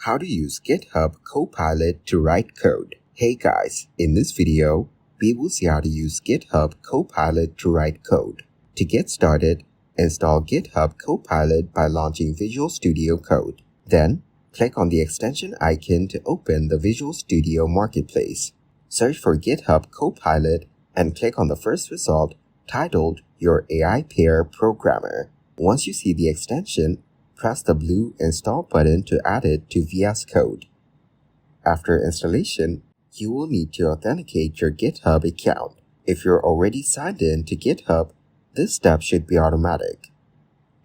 How to use GitHub Copilot to write code. Hey guys, in this video, we will see how to use GitHub Copilot to write code. To get started, install GitHub Copilot by launching Visual Studio Code. Then, click on the extension icon to open the Visual Studio Marketplace. Search for GitHub Copilot and click on the first result titled Your AI Pair Programmer. Once you see the extension, press the blue Install button to add it to VS Code. After installation, you will need to authenticate your GitHub account. If you're already signed in to GitHub, this step should be automatic.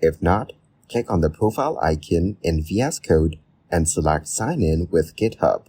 If not, click on the profile icon in VS Code and select Sign in with GitHub.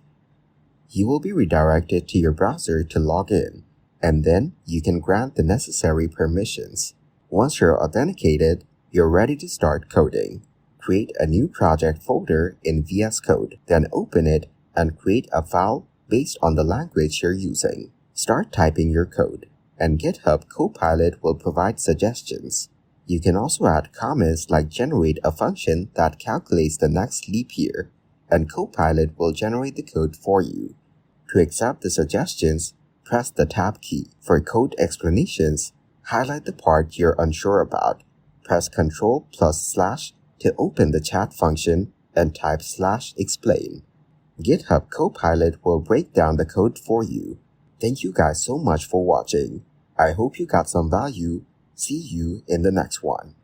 You will be redirected to your browser to log in, and then you can grant the necessary permissions. Once you're authenticated, you're ready to start coding. Create a new project folder in VS Code, then open it and create a file based on the language you're using. Start typing your code, and GitHub Copilot will provide suggestions. You can also add comments like generate a function that calculates the next leap year, and Copilot will generate the code for you. To accept the suggestions, press the Tab key. For code explanations, highlight the part you're unsure about. Press Ctrl+/ to open the chat function and type /explain. GitHub Copilot will break down the code for you. Thank you guys so much for watching. I hope you got some value. See you in the next one.